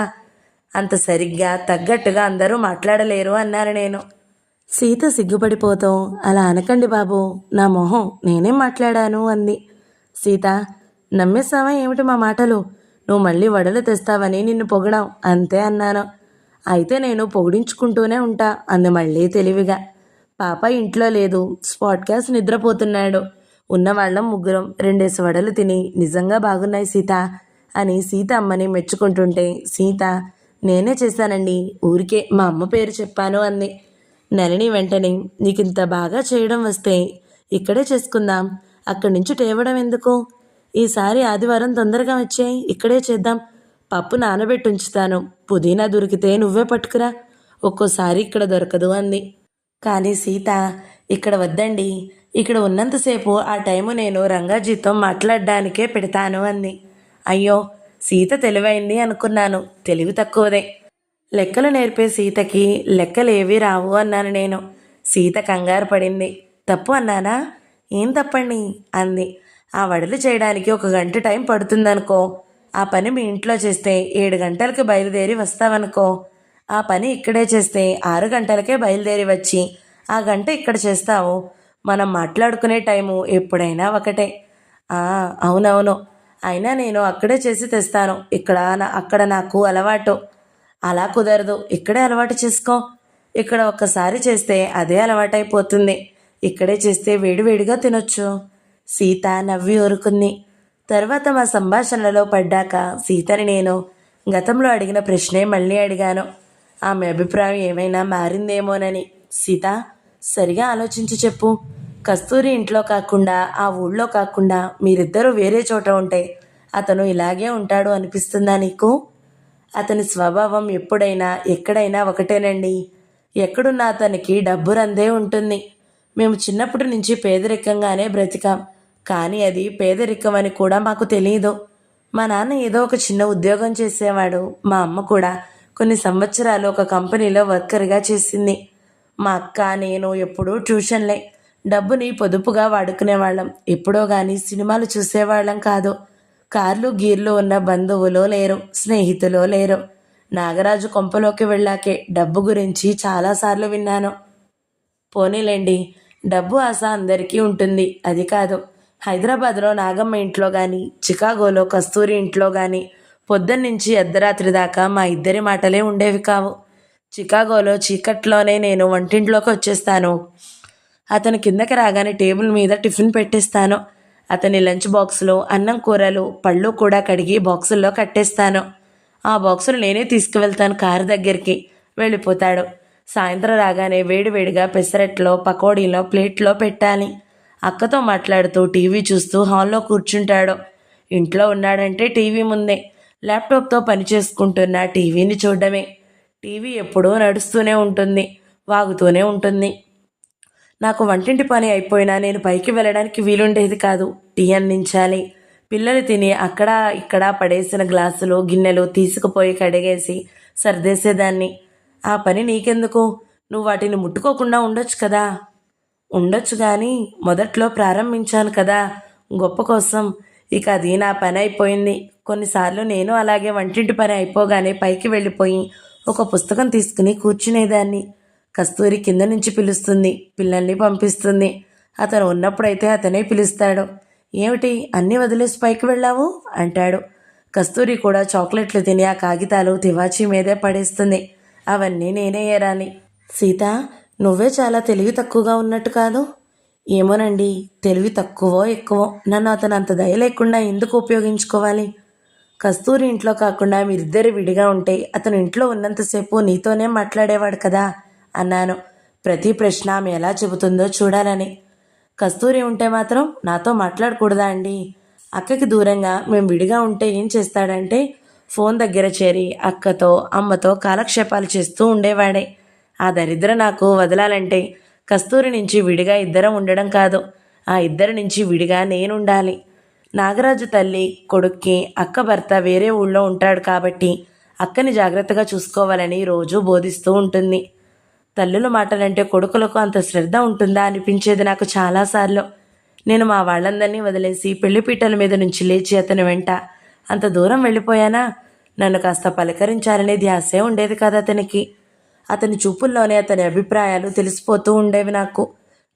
అంత సరిగ్గా తగ్గట్టుగా అందరూ మాట్లాడలేరు అన్నారు నేను. సీత సిగ్గుపడిపోతూ, అలా అనకండి బాబు, నా మొహం నేనేం మాట్లాడాను అంది. సీత, నమ్మేస్తావా ఏమిటి మా మాటలు? నువ్వు మళ్ళీ వడలు తెస్తావని నిన్ను పొగడాం అంతే అన్నాను. అయితే నేను పొగిడించుకుంటూనే ఉంటా అంది మళ్ళీ తెలివిగా. పాప ఇంట్లో లేదు, స్పాట్ గ్యాస్ నిద్రపోతున్నాడు. ఉన్నవాళ్ళం ముగ్గురం 2 వడలు తిని నిజంగా బాగున్నాయి సీత అని సీత అమ్మని మెచ్చుకుంటుంటే సీత, నేనే చేశానండి, ఊరికే మా అమ్మ పేరు చెప్పాను అంది. నలిని వెంటనే, నీకింత బాగా చేయడం వస్తే ఇక్కడే చేసుకుందాం, అక్కడి నుంచి తేవడం ఎందుకు? ఈసారి ఆదివారం తొందరగా వచ్చేయి, ఇక్కడే చేద్దాం. పప్పు నానబెట్టి ఉంచుతాను, పుదీనా దొరికితే నువ్వే పట్టుకురా, ఒక్కోసారి ఇక్కడ దొరకదు అంది. కానీ సీత, ఇక్కడ వద్దండి, ఇక్కడ ఉన్నంతసేపు ఆ టైము నేను రంగాజీతో మాట్లాడడానికే పెడతాను అంది. అయ్యో, సీత తెలివైంది అనుకున్నాను, తెలివి తక్కువదే. లెక్కలు నేర్పే సీతకి లెక్కలేవీ రావు అన్నాను నేను. సీత కంగారు పడింది. తప్పు అన్నానా? ఏం తప్పండి అంది. ఆ వడలు చేయడానికి 1 గంట టైం పడుతుందనుకో, ఆ పని మీ ఇంట్లో చేస్తే 7 గంటలకు బయలుదేరి వస్తావనుకో, ఆ పని ఇక్కడే చేస్తే 6 గంటలకే బయలుదేరి వచ్చి ఆ గంట ఇక్కడ చేస్తావు. మనం మాట్లాడుకునే టైము ఎప్పుడైనా ఒకటే. అవునవును, అయినా నేను అక్కడే చేసి తెస్తాను, అక్కడ నాకు అలవాటు. అలా కుదరదు, ఇక్కడే అలవాటు చేసుకో. ఇక్కడ ఒక్కసారి చేస్తే అదే అలవాటైపోతుంది, ఇక్కడే చేస్తే వేడివేడిగా తినొచ్చు. సీత నవ్వి ఊరుకుంది. తర్వాత మా సంభాషణలో పడ్డాక సీతని నేను గతంలో అడిగిన ప్రశ్నే మళ్ళీ అడిగాను. ఆమె అభిప్రాయం ఏమైనా మారిందేమోనని. సీత, సరిగా ఆలోచించి చెప్పు. కస్తూరి ఇంట్లో కాకుండా ఆ ఊళ్ళో కాకుండా మీరిద్దరూ వేరే చోట ఉంటే అతను ఇలాగే ఉంటాడు అనిపిస్తుందా నీకు? అతని స్వభావం ఎప్పుడైనా ఎక్కడైనా ఒకటేనండి. ఎక్కడున్న అతనికి డబ్బు రందే ఉంటుంది. మేము చిన్నప్పటి నుంచి పేదరికంగానే బ్రతికాం, కానీ అది పేదరికం అని కూడా మాకు తెలియదు. మా నాన్న ఏదో ఒక చిన్న ఉద్యోగం చేసేవాడు. మా అమ్మ కూడా కొన్ని సంవత్సరాలు ఒక కంపెనీలో వర్కర్గా చేసింది. మా అక్క నేను ఎప్పుడూ ట్యూషన్లే. డబ్బుని పొదుపుగా వాడుకునేవాళ్ళం, ఎప్పుడో కానీ సినిమాలు చూసేవాళ్ళం కాదు. కార్లు గీర్లు ఉన్న బంధువులో లేరు, స్నేహితులో లేరు. నాగరాజు కొంపలోకి వెళ్ళాకే డబ్బు గురించి చాలాసార్లు విన్నాను. పోనీలేండి, డబ్బు ఆశ అందరికీ ఉంటుంది, అది కాదు. హైదరాబాద్లో నాగమ్మ ఇంట్లో కానీ, చికాగోలో కస్తూరి ఇంట్లో కానీ పొద్దున్నుంచి అర్ధరాత్రి దాకా మా ఇద్దరి మాటలే ఉండేవి కావు. చికాగోలో చీకట్లోనే నేను వంటింట్లోకి వచ్చేస్తాను. అతను కిందకి రాగానే టేబుల్ మీద టిఫిన్ పెట్టేస్తాను. అతని లంచ్ బాక్సులో అన్నం కూరలు పళ్ళు కూడా కడిగి బాక్సుల్లో కట్టేస్తాను. ఆ బాక్సులు నేనే తీసుకువెళ్తాను కారు దగ్గరికి. వెళ్ళిపోతాడు. సాయంత్రం రాగానే వేడివేడిగా పెసరట్లో పకోడీలో ప్లేట్లో పెట్టాలి. అక్కతో మాట్లాడుతూ టీవీ చూస్తూ హాల్లో కూర్చుంటాడు. ఇంట్లో ఉన్నాడంటే టీవీ ముందే, ల్యాప్టాప్తో పని చేసుకుంటున్న టీవీని చూడడమే. టీవీ ఎప్పుడూ నడుస్తూనే ఉంటుంది, వాగుతూనే ఉంటుంది. నాకు వంటింటి పని అయిపోయినా నేను పైకి వెళ్ళడానికి వీలుండేది కాదు. టీ అందించాలి. పిల్లలు తిని అక్కడ ఇక్కడ పడేసిన గ్లాసులు గిన్నెలు తీసుకుపోయి కడిగేసి సర్దేసేదాన్ని. ఆ పని నీకెందుకు? నువ్వు వాటిని ముట్టుకోకుండా ఉండొచ్చు కదా. ఉండొచ్చు కానీ మొదట్లో ప్రారంభించాను కదా గొప్ప కోసం. ఇక అది నా పని అయిపోయింది. కొన్నిసార్లు నేను అలాగే వంటింటి పని అయిపోగానే పైకి వెళ్ళిపోయి ఒక పుస్తకం తీసుకుని కూర్చునేదాన్ని. కస్తూరి కింద నుంచి పిలుస్తుంది, పిల్లల్ని పంపిస్తుంది. అతను ఉన్నప్పుడైతే అతనే పిలుస్తాడు. ఏమిటి అన్నీ వదిలేసి పైకి వెళ్ళావు అంటాడు. కస్తూరి కూడా చాక్లెట్లు తిని ఆ కాగితాలు తివాచీ మీదే పడేస్తుంది. అవన్నీ నేనే ఏరాలి. సీత, నువ్వే చాలా తెలివి తక్కువగా ఉన్నట్టు కాదు? ఏమోనండి, తెలివి తక్కువో ఎక్కువో నన్ను అతను అంత దయ లేకుండా ఎందుకు ఉపయోగించుకోవాలి? కస్తూరి ఇంట్లో కాకుండా మీరిద్దరు విడిగా ఉంటే అతను ఇంట్లో ఉన్నంతసేపు నీతోనే మాట్లాడేవాడు కదా అన్నాను. ప్రతి ప్రశ్న ఆమె ఎలా చెబుతుందో చూడాలని. కస్తూరి ఉంటే మాత్రం నాతో మాట్లాడకూడదా అండి? అక్కకి దూరంగా మేము విడిగా ఉంటే ఏం చేస్తాడంటే ఫోన్ దగ్గర చేరి అక్కతో అమ్మతో కాలక్షేపాలు చేస్తూ ఉండేవాడే. ఆ దరిద్రం నాకు వదలాలంటే కస్తూరి నుంచి విడిగా ఇద్దరం ఉండడం కాదు, ఆ ఇద్దరి నుంచి విడిగా నేనుండాలి. నాగరాజు తల్లి కొడుక్కి అక్క భర్త వేరే ఊళ్ళో ఉంటాడు కాబట్టి అక్కని జాగ్రత్తగా చూసుకోవాలని రోజూ బోధిస్తూ ఉంటుంది. తల్లుల మాటలంటే కొడుకులకు అంత శ్రద్ధ ఉంటుందా అనిపించేది నాకు చాలాసార్లు. నేను మా వాళ్ళందరినీ వదిలేసి పెళ్లిపీటల మీద నుంచి లేచి అతని వెంట అంత దూరం వెళ్ళిపోయానా, నన్ను కాస్త పలకరించాలనే ధ్యాసే ఉండేది కదా అతనికి. అతని చూపుల్లోనే అతని అభిప్రాయాలు తెలిసిపోతూ ఉండేవి నాకు.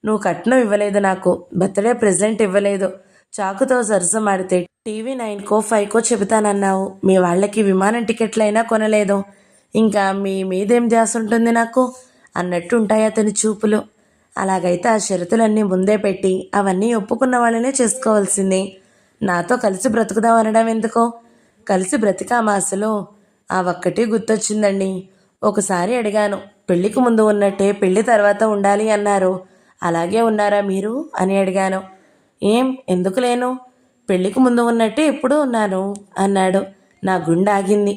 నువ్వు కట్నం ఇవ్వలేదు, నాకు బర్త్డే ప్రెజెంట్ ఇవ్వలేదు, చాకుతో సరసమాడితే టీవీ 9కో 5కో చెబుతానన్నావు, మీ వాళ్ళకి విమానం టికెట్లైనా కొనలేదు, ఇంకా మీ మీదేం ధ్యాస ఉంటుంది నాకు అన్నట్టు ఉంటాయి అతని చూపులు. అలాగైతే ఆ షరతులన్నీ ముందే పెట్టి అవన్నీ ఒప్పుకున్న వాళ్ళనే చేసుకోవాల్సింది. నాతో కలిసి బ్రతుకుదాం అనడం ఎందుకో? కలిసి బ్రతికామా అసలు? ఆ ఒక్కటి గుర్తొచ్చిందండి. ఒకసారి అడిగాను, పెళ్లికి ముందు ఉన్నట్టే పెళ్లి తర్వాత ఉండాలి అన్నారు, అలాగే ఉన్నారా మీరు అని అడిగాను. ఏం, ఎందుకు లేను, పెళ్లికి ముందు ఉన్నట్టే ఎప్పుడూ ఉన్నాను అన్నాడు. నా గుండె ఆగింది.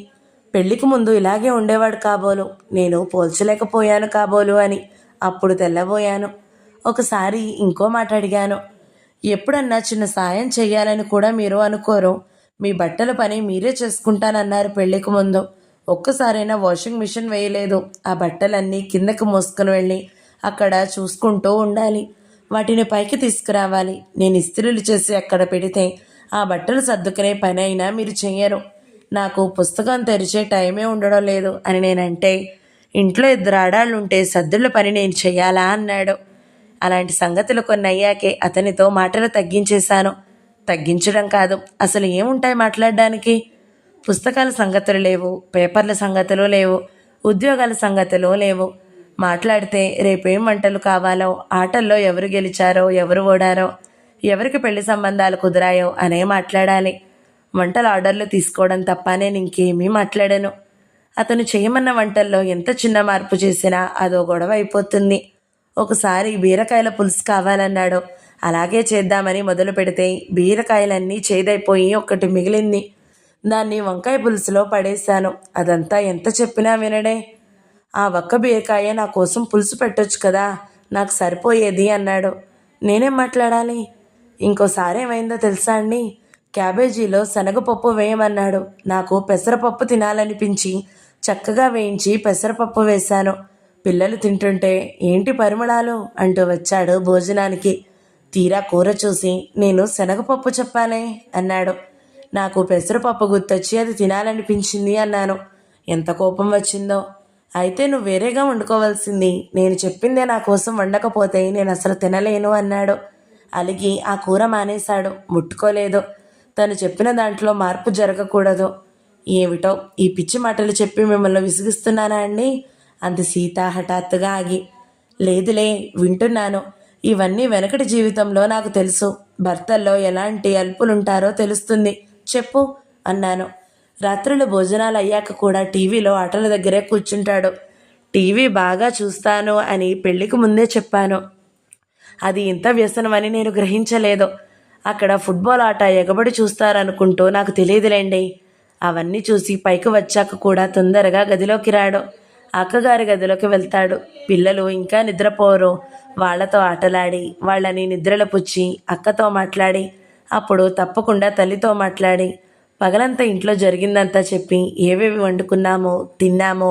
పెళ్లికి ముందు ఇలాగే ఉండేవాడు కాబోలు, నేను పోల్చలేకపోయాను కాబోలు అని అప్పుడు తెల్లబోయాను. ఒకసారి ఇంకో మాట అడిగాను. ఎప్పుడన్నా చిన్న సాయం చెయ్యాలని కూడా మీరు అనుకోరు, మీ బట్టల పని మీరే చేసుకుంటానన్నారు పెళ్లికి ముందు, ఒక్కసారైనా వాషింగ్ మిషన్ వేయలేదు, ఆ బట్టలన్నీ కిందకి మోసుకుని వెళ్ళి అక్కడ చూసుకుంటూ ఉండాలి, వాటిని పైకి తీసుకురావాలి, నేను ఇస్త్రీలు చేసి అక్కడ పెడితే ఆ బట్టలు సర్దుకునే పని అయినా మీరు చెయ్యరు, నాకు పుస్తకం తెరిచే టైమే ఉండడం లేదు అని నేనంటే, ఇంట్లో ఇద్దరు ఆడాళ్ళుంటే సర్దుల పని నేను చెయ్యాలా అన్నాడు. అలాంటి సంగతులు కొన్ని అయ్యాకే అతనితో మాటలు తగ్గించేశాను. తగ్గించడం కాదు, అసలు ఏముంటాయి మాట్లాడడానికి? పుస్తకాల సంగతులు లేవు, పేపర్ల సంగతులు లేవు, ఉద్యోగాల సంగతులు లేవు. మాట్లాడితే రేపేం వంటలు కావాలో, ఆటల్లో ఎవరు గెలిచారో ఎవరు ఓడారో, ఎవరికి పెళ్లి సంబంధాలు కుదిరాయో అనే మాట్లాడాలి. వంటల ఆర్డర్లు తీసుకోవడం తప్ప నేను ఇంకేమీ మాట్లాడాను. అతను చేయమన్న వంటల్లో ఎంత చిన్న మార్పు చేసినా అదో గొడవ అయిపోతుంది. ఒకసారి బీరకాయల పులుసు కావాలన్నాడు, అలాగే చేద్దామని మొదలు పెడితే బీరకాయలన్నీ చేదైపోయి ఒక్కటి మిగిలింది, దాన్ని వంకాయ పులుసులో పడేశాను. అదంతా ఎంత చెప్పినా వినడే. ఆ ఒక్క బీరకాయ నా కోసం పులుసు పెట్టొచ్చు కదా, నాకు సరిపోయేది అన్నాడు. నేనేం మాట్లాడాలి? ఇంకోసారి ఏమైందో తెలుసా అండి, క్యాబేజీలో శనగపప్పు వేయమన్నాడు, నాకు పెసరపప్పు తినాలనిపించి చక్కగా వేయించి పెసరపప్పు వేశాను. పిల్లలు తింటుంటే ఏంటి పరిమళాలు అంటూ వచ్చాడు భోజనానికి. తీరా కూర చూసి నేను శనగపప్పు చెప్పానే అన్నాడు. నాకు పెసరపప్పు గుర్తొచ్చి అది తినాలనిపించింది అన్నాను. ఎంత కోపం వచ్చిందో. అయితే నువ్వు వేరేగా వండుకోవాల్సింది, నేను చెప్పిందే నా కోసం వండకపోతే నేను అసలు తినలేను అన్నాడు. అలిగి ఆ కూర మానేశాడు, ముట్టుకోలేదు. తను చెప్పిన దాంట్లో మార్పు జరగకూడదు. ఏమిటో ఈ పిచ్చి మాటలు చెప్పి మిమ్మల్ని విసిగిస్తున్నానా అండి అంది సీత హఠాత్తుగా ఆగి. లేదులే, వింటున్నాను. ఇవన్నీ వెనకటి జీవితంలో నాకు తెలుసు, భర్తల్లో ఎలాంటి అల్పులుంటారో తెలుస్తుంది, చెప్పు అన్నాను. రాత్రులు భోజనాలు అయ్యాక కూడా టీవీలో ఆటల దగ్గరే కూర్చుంటాడు. టీవీ బాగా చూస్తాను అని పెళ్లికి ముందే చెప్పాను. అది ఇంత వ్యసనమని నేను గ్రహించలేదు. అక్కడ ఫుట్బాల్ ఆట ఎగబడి చూస్తారనుకుంటూ నాకు తెలియదులేండి. అవన్నీ చూసి పైకి వచ్చాక కూడా తొందరగా గదిలోకి రాడు. అక్కగారి గదిలోకి వెళ్తాడు. పిల్లలు ఇంకా నిద్రపోరు. వాళ్లతో ఆటలాడి వాళ్ళని నిద్రలో పుచ్చి అక్కతో మాట్లాడి అప్పుడు తప్పకుండా తల్లితో మాట్లాడి పగలంతా ఇంట్లో జరిగిందంతా చెప్పి ఏవేవి వండుకున్నామో తిన్నామో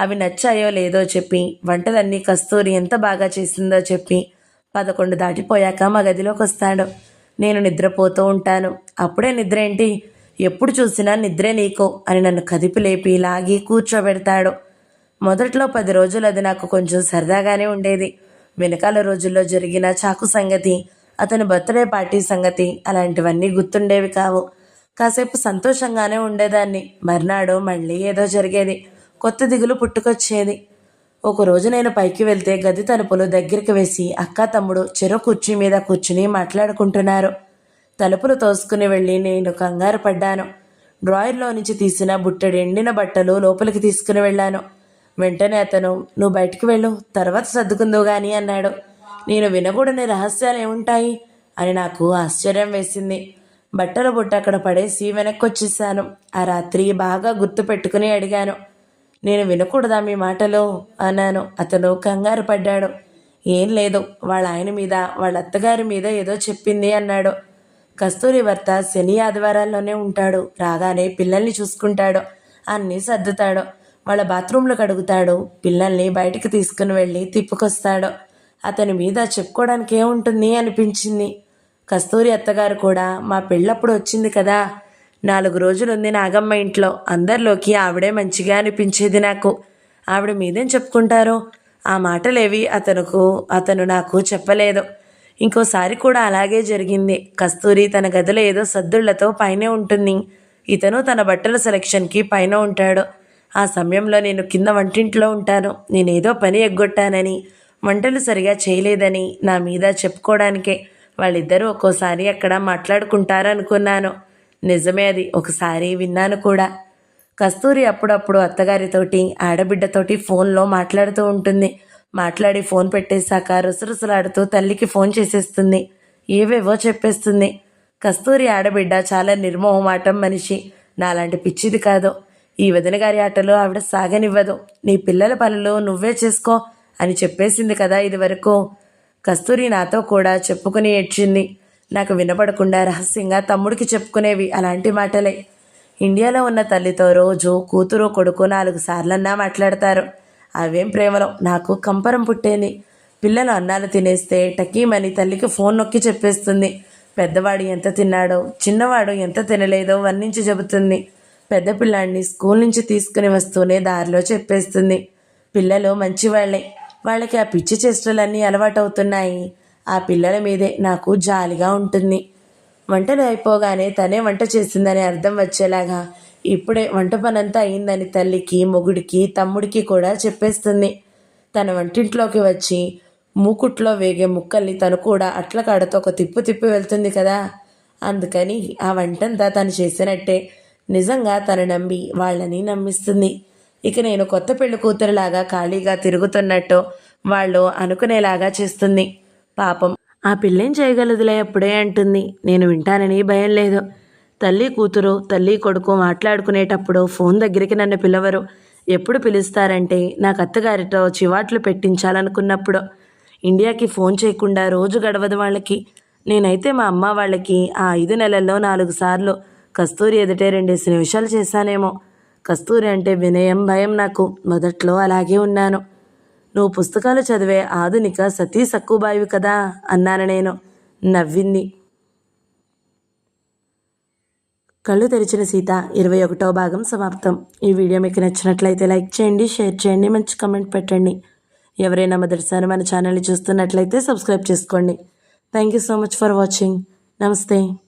అవి నచ్చాయో లేదో చెప్పి వంటలన్నీ కస్తూరి ఎంత బాగా చేసిందో చెప్పి 11 దాటిపోయాక మా గదిలోకి వస్తాడు. నేను నిద్రపోతూ ఉంటాను. అప్పుడే నిద్ర ఏంటి, ఎప్పుడు చూసినా నిద్రే నీకు అని నన్ను కదిపి లేపి లాగి కూర్చోబెడతాడు. మొదట్లో 10 రోజులు అది నాకు కొంచెం సరదాగానే ఉండేది. వెనకాల రోజుల్లో జరిగిన చాకు సంగతి, అతని బర్త్డే పార్టీ సంగతి అలాంటివన్నీ గుర్తుండేవి కావు. కాసేపు సంతోషంగానే ఉండేదాన్ని. మర్నాడు మళ్ళీ ఏదో జరిగేది, కొత్త దిగులు పుట్టుకొచ్చేది. ఒకరోజు నేను పైకి వెళ్తే గది తలుపులు దగ్గరికి వేసి అక్క తమ్ముడు చెరో కుర్చీ మీద కూర్చుని మాట్లాడుకుంటున్నారు. తలుపులు తోసుకుని వెళ్ళి నేను కంగారు పడ్డాను. డ్రాయర్లో నుంచి తీసిన బుట్టెడు ఎండిన బట్టలు లోపలికి తీసుకుని వెళ్ళాను. వెంటనే అతను, నువ్వు బయటికి వెళ్ళు, తర్వాత సర్దుకుందో గాని అన్నాడు. నేను వినకూడని రహస్యాలు ఏముంటాయి అని నాకు ఆశ్చర్యం వేసింది. బట్టల బుట్ట అక్కడ పడేసి వెనక్కి వచ్చేసాను. ఆ రాత్రి బాగా గుర్తు పెట్టుకుని అడిగాను, నేను వినకూడదా మీ మాటలు అన్నాను. అతను కంగారు పడ్డాడు. ఏం లేదు, వాళ్ళ ఆయన మీద వాళ్ళ అత్తగారి మీద ఏదో చెప్పింది అన్నాడు. కస్తూరి భర్త శని ఆదివారాల్లోనే ఉంటాడు. రాగానే పిల్లల్ని చూసుకుంటాడు, అన్నీ సర్దుతాడు, వాళ్ళ బాత్రూంలో కడుగుతాడు, పిల్లల్ని బయటికి తీసుకుని వెళ్ళి తిప్పుకొస్తాడు. అతని మీద చెప్పుకోవడానికి ఏముంటుంది అనిపించింది. కస్తూరి అత్తగారు కూడా మా పెళ్ళప్పుడు వచ్చింది కదా, 4 రోజులుంది నాగమ్మ ఇంట్లో. అందరిలోకి ఆవిడే మంచిగా అనిపించేది నాకు. ఆవిడ మీదేం చెప్పుకుంటారు? ఆ మాటలేవి అతను నాకు చెప్పలేదు. ఇంకోసారి కూడా అలాగే జరిగింది. కస్తూరి తన గదిలో ఏదో సద్దుళ్లతో పైనే ఉంటుంది. ఇతను తన బట్టల సెలక్షన్కి పైన ఉంటాడు. ఆ సమయంలో నేను కింద వంటింట్లో ఉంటాను. నేనేదో పని ఎగ్గొట్టానని, వంటలు సరిగా చేయలేదని నా మీద చెప్పుకోవడానికే వాళ్ళిద్దరూ ఒక్కోసారి అక్కడ మాట్లాడుకుంటారనుకున్నాను. నిజమే, అది ఒకసారి విన్నాను కూడా. కస్తూరి అప్పుడప్పుడు అత్తగారితోటి, ఆడబిడ్డతోటి ఫోన్లో మాట్లాడుతూ ఉంటుంది. మాట్లాడి ఫోన్ పెట్టేశాక రుసరుసలాడుతూ తల్లికి ఫోన్ చేసేస్తుంది. ఏవేవో చెప్పేస్తుంది. కస్తూరి ఆడబిడ్డ చాలా నిర్మోహమాటం మనిషి. నాలాంటి పిచ్చిది కాదు. ఈ వదిన గారి ఆటలు ఆవిడ సాగనివ్వదు. నీ పిల్లల పనులు నువ్వే చేసుకో అని చెప్పేసింది కదా ఇదివరకు. కస్తూరి నాతో కూడా చెప్పుకుని ఏడ్చింది. నాకు వినపడకుండా రహస్యంగా తమ్ముడికి చెప్పుకునేవి అలాంటి మాటలే. ఇండియాలో ఉన్న తల్లితో రోజు కూతురు కొడుకు 4 సార్లన్నా మాట్లాడతారు. అవేం ప్రేమలో నాకు కంపరం పుట్టేది. పిల్లలు అన్నాలు తినేస్తే టకీమని తల్లికి ఫోన్ నొక్కి చెప్పేస్తుంది. పెద్దవాడు ఎంత తిన్నాడో, చిన్నవాడు ఎంత తినలేదో వర్ణించి చెబుతుంది. పెద్ద పిల్లాడిని స్కూల్ నుంచి తీసుకుని వస్తూనే దారిలో చెప్పేస్తుంది. పిల్లలు మంచివాళ్లే, వాళ్ళకి ఆ పిచ్చి చేష్టలన్నీ అలవాటవుతున్నాయి. ఆ పిల్లల మీదే నాకు జాలిగా ఉంటుంది. వంటలు అయిపోగానే తనే వంట చేసిందని అర్థం వచ్చేలాగా ఇప్పుడే వంట పనంతా అయిందని తల్లికి, మొగుడికి, తమ్ముడికి కూడా చెప్పేస్తుంది. తన వంటింట్లోకి వచ్చి మూకుట్లో వేగే ముక్కల్ని తను కూడా అట్ల కాడతో ఒక తిప్పు తిప్పి వెళ్తుంది కదా, అందుకని ఆ వంటంతా తను చేసినట్టే నిజంగా తను నమ్మి వాళ్ళని నమ్మిస్తుంది. ఇక నేను కొత్త పెళ్లి కూతురులాగా ఖాళీగా తిరుగుతున్నట్టు వాళ్ళు అనుకునేలాగా చేస్తుంది. పాపం ఆ పిల్లేం చేయగలదులే అప్పుడే అంటుంది. నేను వింటానని భయం లేదు. తల్లి కూతురు, తల్లి కొడుకు మాట్లాడుకునేటప్పుడు ఫోన్ దగ్గరికి నన్ను పిలవరు. ఎప్పుడు పిలుస్తారంటే నాకు అత్తగారితో చివాట్లు పెట్టించాలనుకున్నప్పుడు. ఇండియాకి ఫోన్ చేయకుండా రోజు గడవదు వాళ్ళకి. నేనైతే మా అమ్మ వాళ్ళకి ఆ 5 నెలల్లో 4 సార్లు కస్తూరి ఎదుటే 2 నిమిషాలు చేశానేమో. కస్తూరి అంటే వినయం, భయం నాకు. మొదట్లో అలాగే ఉన్నాను. నువ్వు పుస్తకాలు చదివే ఆధునిక సతీ సక్కుబాయివి కదా అన్నాను నేను. నవ్వింది. కళ్ళు తెరిచిన సీత 21వ భాగం సమాప్తం. ఈ వీడియో మీకు నచ్చినట్లయితే లైక్ చేయండి, షేర్ చేయండి, మంచి కమెంట్ పెట్టండి. ఎవరైనా మొదటిసారి మన ఛానల్ని చూస్తున్నట్లయితే సబ్స్క్రైబ్ చేసుకోండి. Thank you so much for watching. నమస్తే.